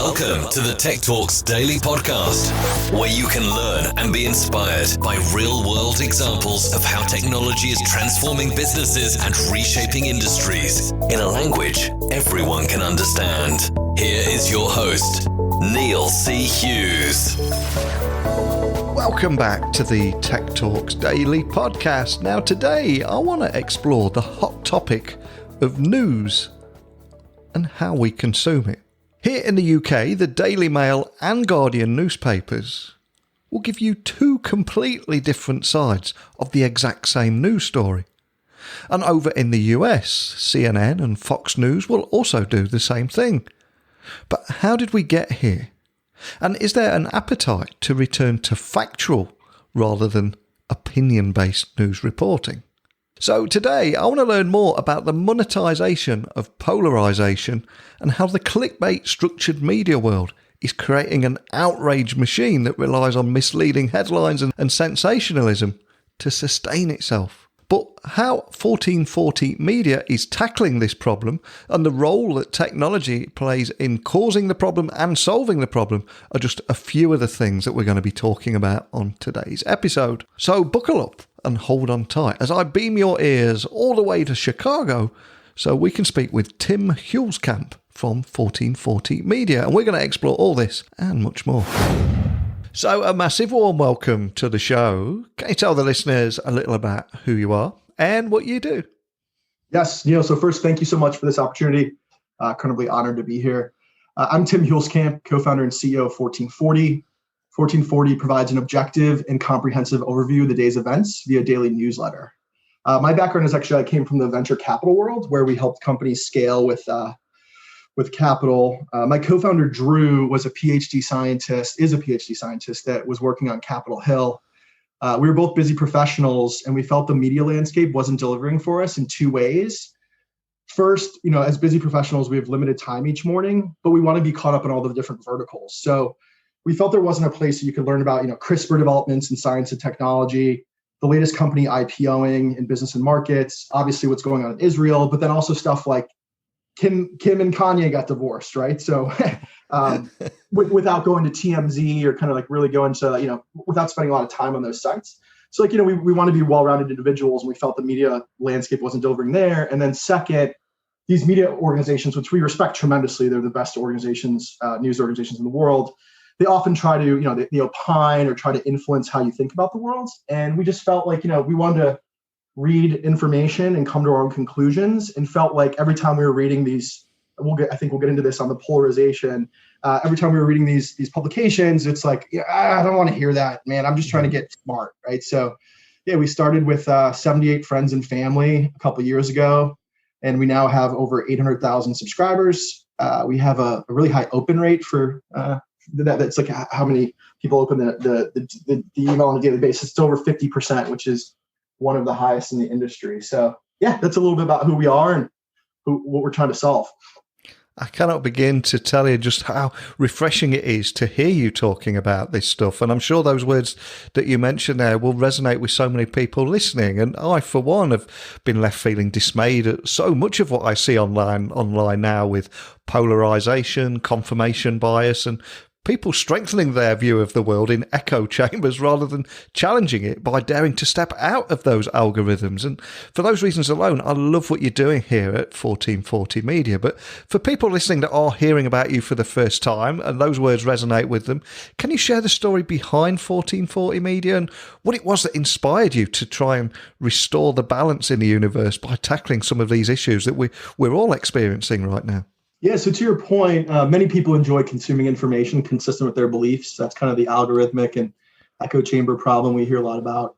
Welcome to the Tech Talks Daily Podcast, where you can learn and be inspired by real-world examples of how technology is transforming businesses and reshaping industries in a language everyone can understand. Here is your host, Neil C. Hughes. Welcome back to the Tech Talks Daily Podcast. Now today I want to explore the hot topic of news and how we consume it. Here in the UK, the Daily Mail and Guardian newspapers will give you two completely different sides of the exact same news story. And over in the US, CNN and Fox News will also do the same thing. But how did we get here? And is there an appetite to return to factual rather than opinion-based news reporting? So today I want to learn more about the monetization of polarization and how the clickbait structured media world is creating an outrage machine that relies on misleading headlines and sensationalism to sustain itself. But how 1440 Media is tackling this problem and the role that technology plays in causing the problem and solving the problem are just a few of the things that we're going to be talking about on today's episode. So buckle up and hold on tight as I beam your ears all the way to Chicago so we can speak with Tim Huelskamp from 1440 Media, and we're going to explore all this and much more. So a massive warm welcome to the show. Can you tell the listeners a little about who you are and what you do? Yes, Neil. So first, thank you so much for this opportunity. Incredibly honored to be here. I'm Tim Huelskamp, co-founder and CEO of 1440. 1440 provides an objective and comprehensive overview of the day's events via daily newsletter. My background is actually I came from the venture capital world where we helped companies scale with capital. My co-founder, Drew, is a PhD scientist that was working on Capitol Hill. We were both busy professionals, and we felt the media landscape wasn't delivering for us in two ways. First, as busy professionals, we have limited time each morning, but we want to be caught up in all the different verticals. So we felt there wasn't a place that you could learn about, CRISPR developments in science and technology, the latest company IPOing in business and markets, obviously what's going on in Israel, but then also stuff like Kim and Kanye got divorced, right? So without going to TMZ or kind of like really going to, without spending a lot of time on those sites. So we want to be well-rounded individuals, and we felt the media landscape wasn't delivering there. And then second, these media organizations, which we respect tremendously, they're the best organizations, news organizations in the world. They often try to, they opine or try to influence how you think about the world. And we just felt like, we wanted to read information and come to our own conclusions, and felt like every time we were reading these, I think we'll get into this on the polarization. Every time we were reading these publications, it's like, I don't want to hear that, man. I'm just trying to get smart, right? So we started with 78 friends and family a couple of years ago, and we now have over 800,000 subscribers. We have a really high open rate for that's like how many people open the email on a daily basis. It's over 50%, which is one of the highest in the industry. So that's a little bit about who we are and what we're trying to solve. I cannot begin to tell you just how refreshing it is to hear you talking about this stuff. And I'm sure those words that you mentioned there will resonate with so many people listening. And I, for one, have been left feeling dismayed at so much of what I see online now with polarization, confirmation bias, and people strengthening their view of the world in echo chambers rather than challenging it by daring to step out of those algorithms. And for those reasons alone, I love what you're doing here at 1440 Media. But for people listening that are hearing about you for the first time and those words resonate with them, can you share the story behind 1440 Media and what it was that inspired you to try and restore the balance in the universe by tackling some of these issues that we're all experiencing right now? Yeah, so to your point, many people enjoy consuming information consistent with their beliefs. That's kind of the algorithmic and echo chamber problem we hear a lot about.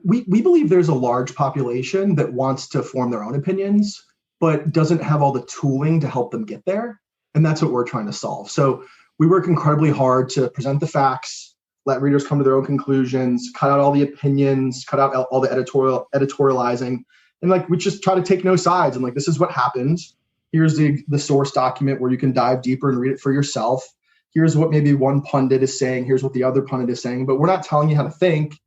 We believe there's a large population that wants to form their own opinions, but doesn't have all the tooling to help them get there. And that's what we're trying to solve. So we work incredibly hard to present the facts, let readers come to their own conclusions, cut out all the opinions, cut out all the editorializing. And we just try to take no sides. And this is what happened. Here's the source document where you can dive deeper and read it for yourself. Here's what maybe one pundit is saying. Here's what the other pundit is saying. But we're not telling you how to think.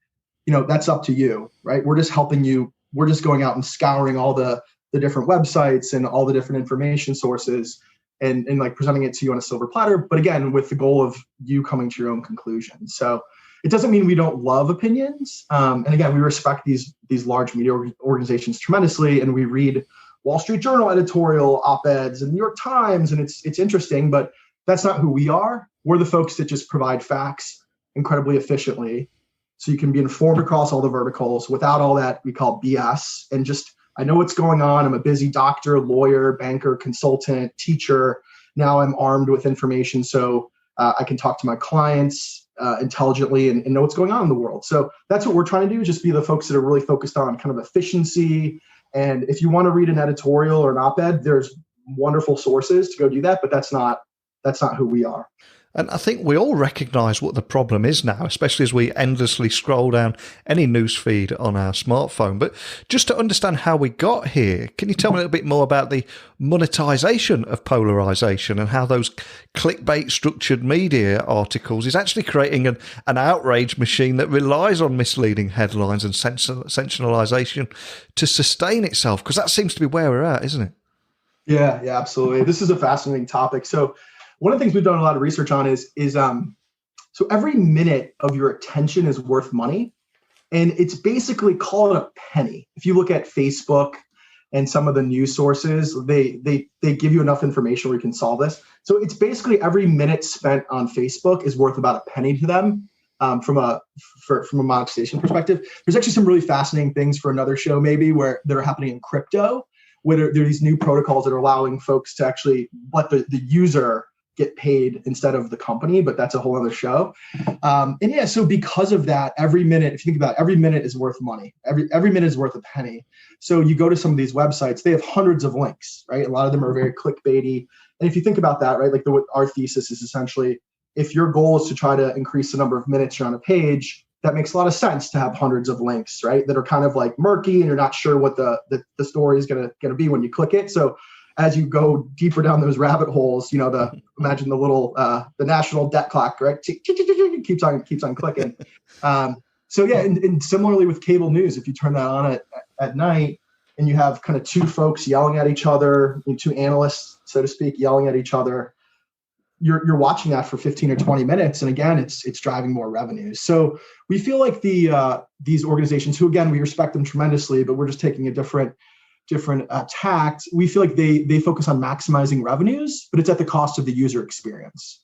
That's up to you, right? We're just helping you. We're just going out and scouring all the different websites and all the different information sources and like presenting it to you on a silver platter, but again, with the goal of you coming to your own conclusion. So it doesn't mean we don't love opinions. And again, we respect these large media organizations tremendously, and we read Wall Street Journal editorial op-eds and New York Times, and it's interesting, but that's not who we are. We're the folks that just provide facts incredibly efficiently, so you can be informed across all the verticals without all that we call BS. And just, I know what's going on. I'm a busy doctor, lawyer, banker, consultant, teacher. Now I'm armed with information, so I can talk to my clients intelligently and know what's going on in the world. So that's what we're trying to do, just be the folks that are really focused on kind of efficiency. And if you want to read an editorial or an op-ed, there's wonderful sources to go do that, but that's not who we are. And I think we all recognise what the problem is now, especially as we endlessly scroll down any news feed on our smartphone. But just to understand how we got here, can you tell me a little bit more about the monetization of polarization and how those clickbait structured media articles is actually creating an outrage machine that relies on misleading headlines and sensationalization to sustain itself? Because that seems to be where we're at, isn't it? Yeah, absolutely. This is a fascinating topic. So one of the things we've done a lot of research on is so every minute of your attention is worth money, and it's basically, call it a penny. If you look at Facebook and some of the news sources, they give you enough information where you can solve this. So it's basically every minute spent on Facebook is worth about a penny to them from a monetization perspective. There's actually some really fascinating things for another show maybe where that are happening in crypto, where there are these new protocols that are allowing folks to actually let the user get paid instead of the company, but that's a whole other show. So because of that, every minute, if you think about it, every minute is worth money. Every minute is worth a penny. So you go to some of these websites, they have hundreds of links, right? A lot of them are very clickbaity. And if you think about that, right, like our thesis is essentially, if your goal is to try to increase the number of minutes you're on a page, that makes a lot of sense to have hundreds of links, right? That are kind of like murky and you're not sure what the story is gonna be when you click it. So as you go deeper down those rabbit holes, imagine the little the national debt clock, right? Keeps on clicking. And similarly with cable news, if you turn that on at night and you have kind of two folks yelling at each other, two analysts, so to speak, yelling at each other, you're watching that for 15 or 20 minutes, and again, it's driving more revenues. So we feel like these organizations, who again we respect them tremendously, but we're just taking a different tact. We feel like they focus on maximizing revenues, but it's at the cost of the user experience.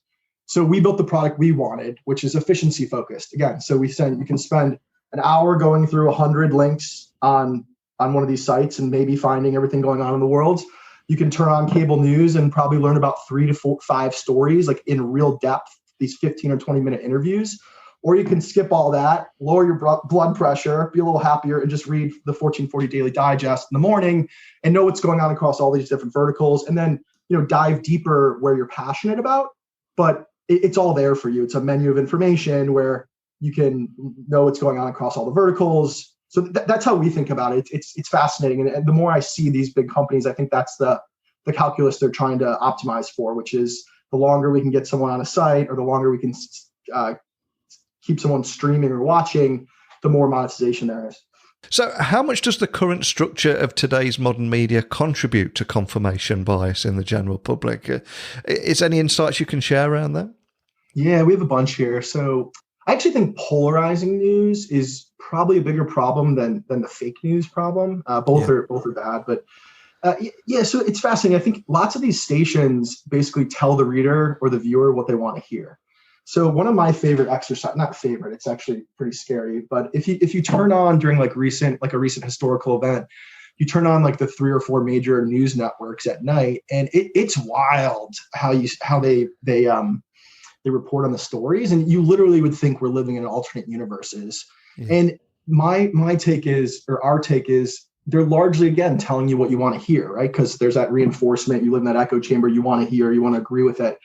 So we built the product we wanted, which is efficiency focused. Again, so you can spend an hour going through 100 links on one of these sites and maybe finding everything going on in the world. You can turn on cable news and probably learn about 3 to 5 stories, like in real depth, these 15 or 20 minute interviews. Or you can skip all that, lower your blood pressure, be a little happier, and just read the 1440 Daily Digest in the morning and know what's going on across all these different verticals. And then, dive deeper where you're passionate about. But it's all there for you. It's a menu of information where you can know what's going on across all the verticals. So that's how we think about it. It's fascinating. And the more I see these big companies, I think that's the calculus they're trying to optimize for, which is the longer we can get someone on a site or the longer we can keep someone streaming or watching, the more monetization there is. So how much does the current structure of today's modern media contribute to confirmation bias in the general public? Is any insights you can share around that? Yeah, we have a bunch here. So I actually think polarizing news is probably a bigger problem than the fake news problem. Both are bad, but so it's fascinating. I think lots of these stations basically tell the reader or the viewer what they want to hear. So one of my favorite exercise, not favorite, it's actually pretty scary, but if you turn on during a recent historical event, you turn on like the 3 or 4 major news networks at night, and it's wild how they report on the stories, and you literally would think we're living in alternate universes. Yeah. And my take is, or our take is, they're largely, again, telling you what you want to hear, right? Because there's that reinforcement. You live in that echo chamber. You want to hear, you want to agree with it.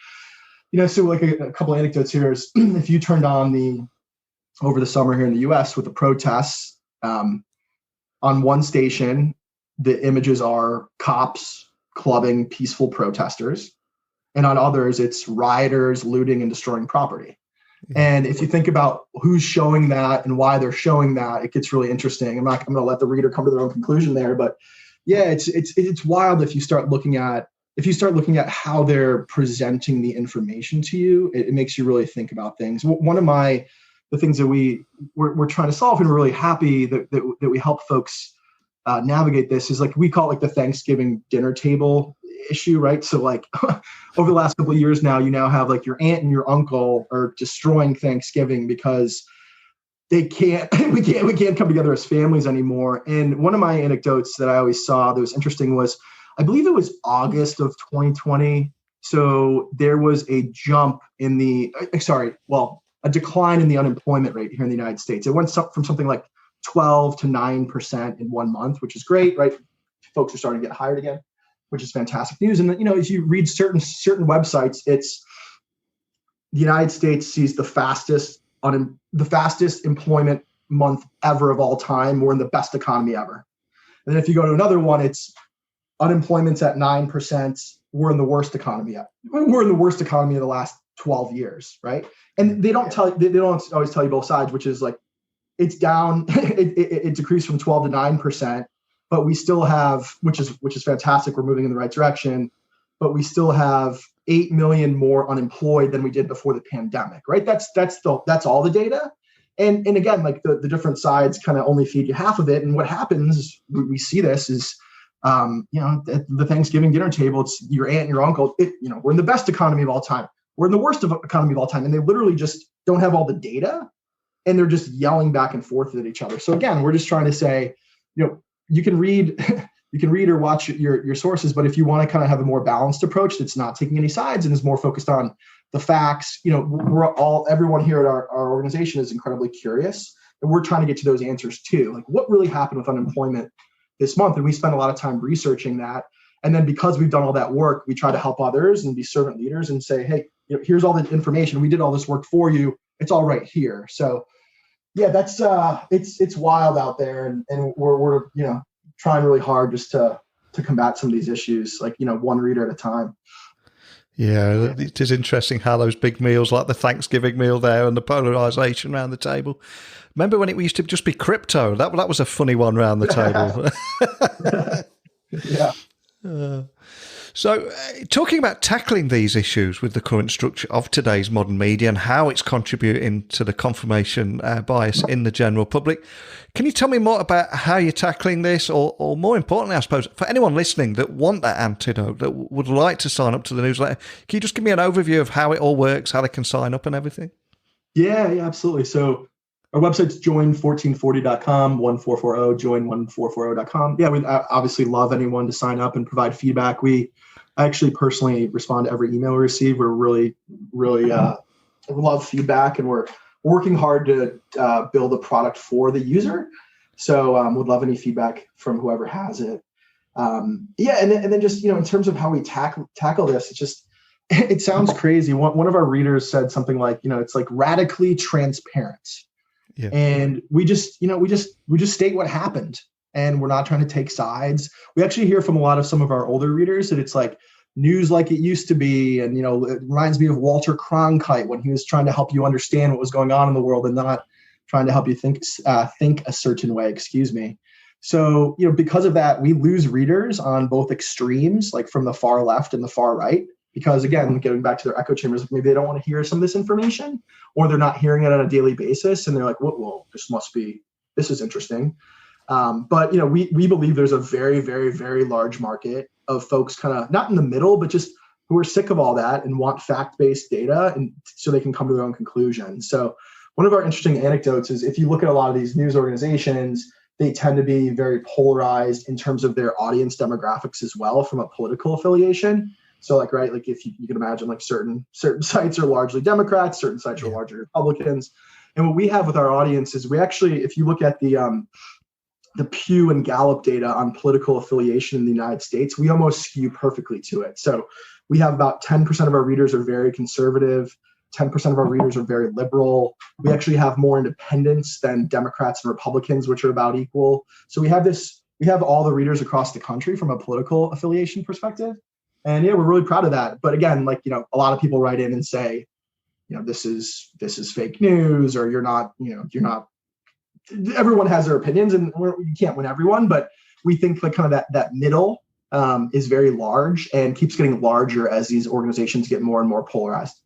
So like a couple of anecdotes here is if you turned on over the summer here in the US with the protests, on one station, the images are cops clubbing peaceful protesters. And on others, it's rioters looting and destroying property. And if you think about who's showing that and why they're showing that, it gets really interesting. I'm going to let the reader come to their own conclusion there, but yeah, it's wild if you start looking at if you start looking at how they're presenting the information to you, it makes you really think about things. One of the things that we're trying to solve, and we're really happy that we help folks navigate this, is like, we call it like the Thanksgiving dinner table issue, right? So like over the last couple of years now, you now have like your aunt and your uncle are destroying Thanksgiving because we can't come together as families anymore. And one of my anecdotes that I always saw that was interesting was, I believe it was August of 2020. So there was a jump in a decline in the unemployment rate here in the United States. It went from something like 12 to 9% in 1 month, which is great, right? Folks are starting to get hired again, which is fantastic news. And as you read certain websites, it's the United States sees the fastest employment month ever of all time. We're in the best economy ever. And then if you go to another one, it's unemployment's at 9%. We're in the worst economy yet. We're in the worst economy of the last 12 years, right? And they don't always tell you both sides, which is like, it's down, it decreased from 12 to 9%, but we still have, which is fantastic. We're moving in the right direction, but we still have 8 million more unemployed than we did before the pandemic, right? That's all the data. And again, like the different sides kind of only feed you half of it. And what happens, we see this is, the Thanksgiving dinner table, it's your aunt and your uncle, we're in the best economy of all time. We're in the worst economy of all time. And they literally just don't have all the data, and they're just yelling back and forth at each other. So again, we're just trying to say, you can read or watch your sources, but if you want to kind of have a more balanced approach that's not taking any sides and is more focused on the facts, everyone here at our organization is incredibly curious, and we're trying to get to those answers too. Like, what really happened with unemployment this month? And we spend a lot of time researching that. And then because we've done all that work, we try to help others and be servant leaders and say, hey, here's all the information. We did all this work for you. It's all right here. So yeah, that's it's wild out there, and we're trying really hard just to combat some of these issues, like one reader at a time. Yeah, it is interesting how those big meals, like the Thanksgiving meal there, and the polarization around the table. Remember when it used to just be crypto? That was a funny one around the table. Yeah. So talking about tackling these issues with the current structure of today's modern media and how it's contributing to the confirmation bias in the general public, can you tell me more about how you're tackling this, or more importantly, I suppose, for anyone listening that want that antidote, that would like to sign up to the newsletter, can you just give me an overview of how it all works, how they can sign up and everything? Yeah, absolutely. So our website's join1440.com, 1440, join1440.com. Yeah, we obviously love anyone to sign up and provide feedback. I actually personally respond to every email we receive. We're really love feedback, and we're working hard to build a product for the user. So would love any feedback from whoever has it. And then just, in terms of how we tackle this, it sounds crazy. One of our readers said something like, it's like radically transparent. Yeah. And we just state what happened, and we're not trying to take sides. We actually hear from some of our older readers that it's like news like it used to be. And, it reminds me of Walter Cronkite when he was trying to help you understand what was going on in the world and not trying to help you think a certain way, excuse me. So, because of that, we lose readers on both extremes, like from the far left and the far right. Because again, getting back to their echo chambers, maybe they don't want to hear some of this information, or they're not hearing it on a daily basis, and they're like, "Well, this is interesting." But we believe there's a very, very, very large market of folks kind of not in the middle, but just who are sick of all that and want fact-based data, and so they can come to their own conclusions. So one of our interesting anecdotes is, if you look at a lot of these news organizations, they tend to be very polarized in terms of their audience demographics as well, from a political affiliation. So like if you can imagine, like certain sites are largely Democrats, certain sites are largely Republicans. And what we have with our audience is, we actually, if you look at the Pew and Gallup data on political affiliation in the United States, we almost skew perfectly to it. So we have about 10% of our readers are very conservative, 10% of our readers are very liberal. We actually have more independents than Democrats and Republicans, which are about equal. So we have all the readers across the country from a political affiliation perspective. And yeah, we're really proud of that. But again, a lot of people write in and say, this is fake news, or you're not. Everyone has their opinions, and you can't win everyone. But we think kind of that middle is very large and keeps getting larger as these organizations get more and more polarized.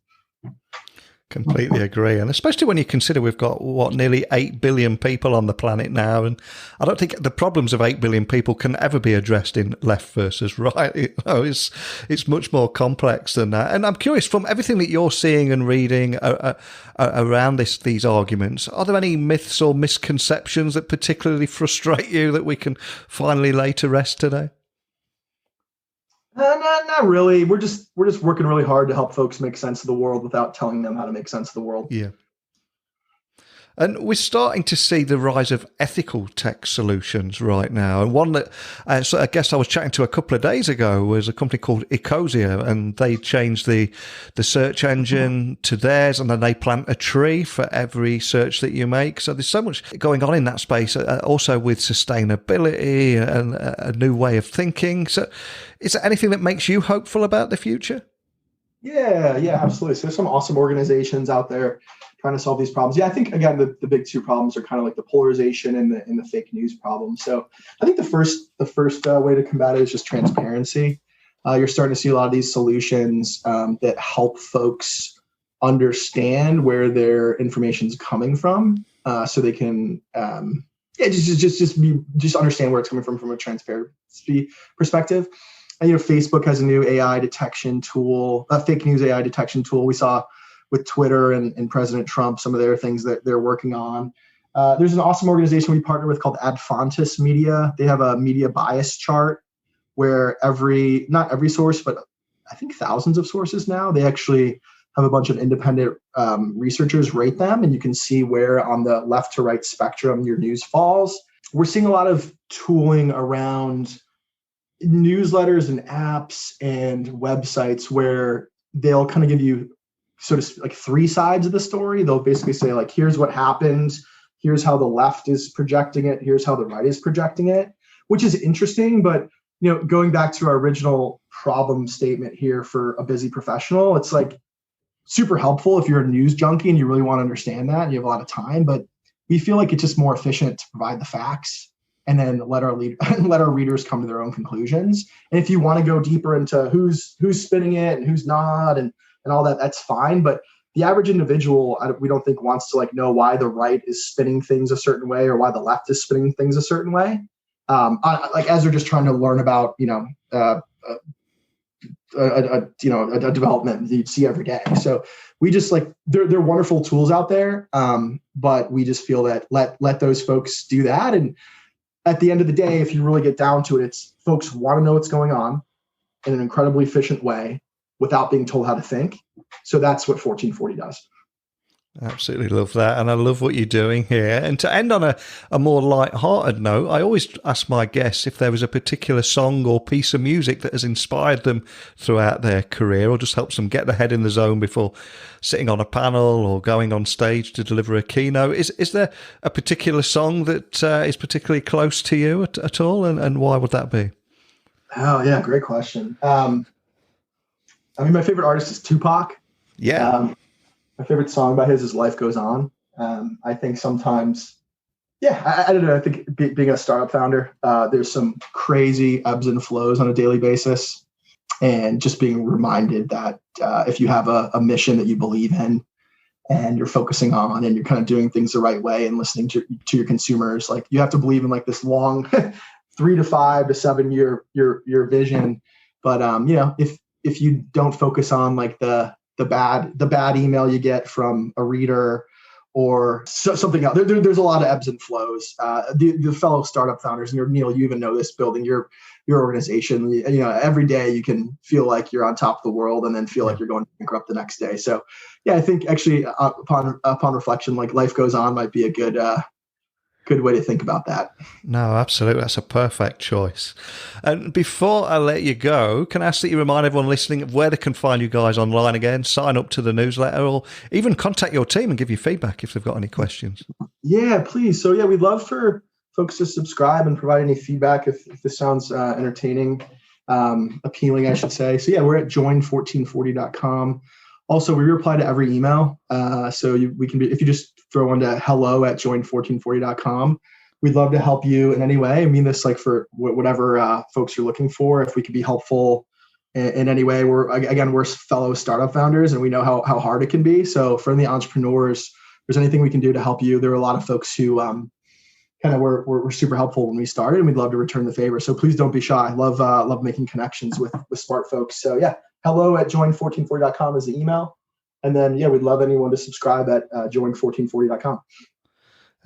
Completely agree. And especially when you consider we've got, nearly 8 billion people on the planet now. And I don't think the problems of 8 billion people can ever be addressed in left versus right. It's much more complex than that. And I'm curious, from everything that you're seeing and reading around these arguments, are there any myths or misconceptions that particularly frustrate you that we can finally lay to rest today? Not really. We're just working really hard to help folks make sense of the world without telling them how to make sense of the world. Yeah. And we're starting to see the rise of ethical tech solutions right now. And one that so I guess I was chatting to a couple of days ago was a company called Ecosia, and they changed the search engine to theirs, and then they plant a tree for every search that you make. So there's so much going on in that space, also with sustainability and a new way of thinking. So is there anything that makes you hopeful about the future? Yeah, absolutely. So there's some awesome organizations out there trying to solve these problems. Yeah, I think, again, the big two problems are kind of like the polarization and the fake news problem. So I think the first way to combat it is just transparency. You're starting to see a lot of these solutions that help folks understand where their information is coming from, so they can just understand where it's coming from a transparency perspective. And, Facebook has a new AI detection tool, a fake news AI detection tool. We saw with Twitter and President Trump, some of their things that they're working on. There's an awesome organization we partner with called Adfontis Media. They have a media bias chart where not every source, but I think thousands of sources now, they actually have a bunch of independent researchers rate them, and you can see where on the left to right spectrum your news falls. We're seeing a lot of tooling around newsletters and apps and websites where they'll kind of give you sort of like three sides of the story. They'll basically say, like, here's what happened, here's how the left is projecting it, here's how the right is projecting it, which is interesting. But, going back to our original problem statement here for a busy professional, it's like super helpful if you're a news junkie and you really want to understand that and you have a lot of time. But we feel like it's just more efficient to provide the facts and then let our readers come to their own conclusions. And if you want to go deeper into who's spinning it and who's not and all that, that's fine. But the average individual, we don't think wants to know why the right is spinning things a certain way or why the left is spinning things a certain way. As they're just trying to learn about, a development that you'd see every day. So we just they're wonderful tools out there. But we just feel that let those folks do that. And at the end of the day, if you really get down to it, it's folks want to know what's going on in an incredibly efficient way without being told how to think. So that's what 1440 does. Absolutely love that. And I love what you're doing here. And to end on a more light-hearted note, I always ask my guests if there was a particular song or piece of music that has inspired them throughout their career or just helps them get their head in the zone before sitting on a panel or going on stage to deliver a keynote. Is there a particular song that is particularly close to you at all? And why would that be? Oh, yeah, great question. My favorite artist is Tupac. Yeah. My favorite song by his is Life Goes On. I think sometimes, I don't know. I think being a startup founder, there's some crazy ebbs and flows on a daily basis. And just being reminded that if you have a mission that you believe in and you're focusing on and you're kind of doing things the right way and listening to your consumers, you have to believe in this long 3 to 5 to 7 year vision. But, if you don't focus on the bad email you get from a reader or something else. There's a lot of ebbs and flows. The fellow startup founders, and Neil, you even know this, building your organization, every day you can feel like you're on top of the world and then feel like you're going bankrupt the next day. So I think actually upon reflection, Life Goes On might be a good way to think about that. No, absolutely. That's a perfect choice. And before I let you go, can I ask that you remind everyone listening of where they can find you guys online again, sign up to the newsletter, or even contact your team and give you feedback if they've got any questions? Yeah, please. So we'd love for folks to subscribe and provide any feedback if this sounds entertaining, appealing, I should say. So we're at join1440.com. Also, we reply to every email. So we can be, if you just throw one to hello@join1440.com, we'd love to help you in any way. I mean this like for whatever folks you're looking for. If we could be helpful in any way, we're fellow startup founders, and we know how hard it can be. So for the entrepreneurs, if there's anything we can do to help you, there are a lot of folks who kind of were super helpful when we started, and we'd love to return the favor. So please don't be shy. Love making connections with smart folks. So yeah, hello@join1440.com is the email. And then, we'd love anyone to subscribe at join1440.com.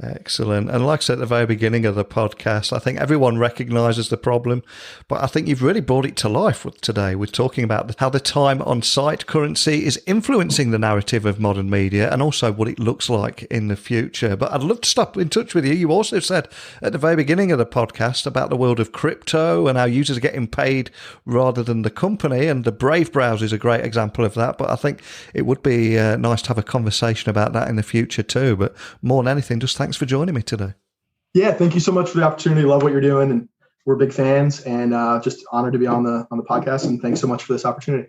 Excellent. And like I said at the very beginning of the podcast, I think everyone recognises the problem, but I think you've really brought it to life today. We're talking about how the time on site currency is influencing the narrative of modern media and also what it looks like in the future. But I'd love to stop in touch with you. You also said at the very beginning of the podcast about the world of crypto and how users are getting paid rather than the company. And the Brave browser is a great example of that. But I think it would be nice to have a conversation about that in the future too. But more than anything, just thanks for joining me today. Yeah, thank you so much for the opportunity. Love what you're doing, and we're big fans, and just honored to be on the podcast. And thanks so much for this opportunity.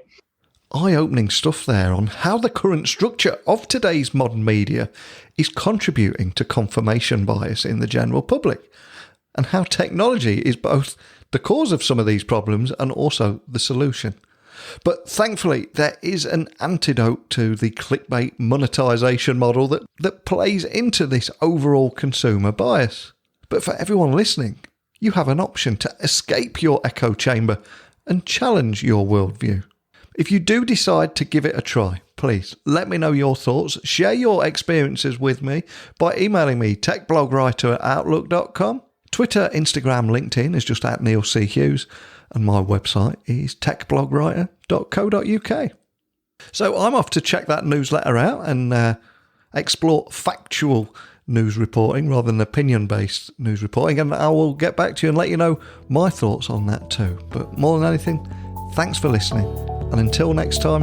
Eye-opening stuff there on how the current structure of today's modern media is contributing to confirmation bias in the general public, and how technology is both the cause of some of these problems and also the solution. But thankfully, there is an antidote to the clickbait monetization model that plays into this overall consumer bias. But for everyone listening, you have an option to escape your echo chamber and challenge your worldview. If you do decide to give it a try, please let me know your thoughts. Share your experiences with me by emailing me techblogwriter@outlook.com. Twitter, Instagram, LinkedIn is just @NeilCHughes. And my website is techblogwriter.co.uk. So I'm off to check that newsletter out and explore factual news reporting rather than opinion-based news reporting. And I will get back to you and let you know my thoughts on that too. But more than anything, thanks for listening. And until next time,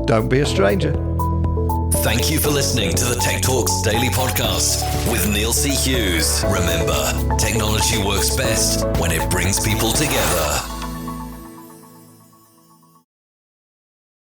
don't be a stranger. Thank you for listening to the Tech Talks Daily Podcast with Neil C. Hughes. Remember, technology works best when it brings people together.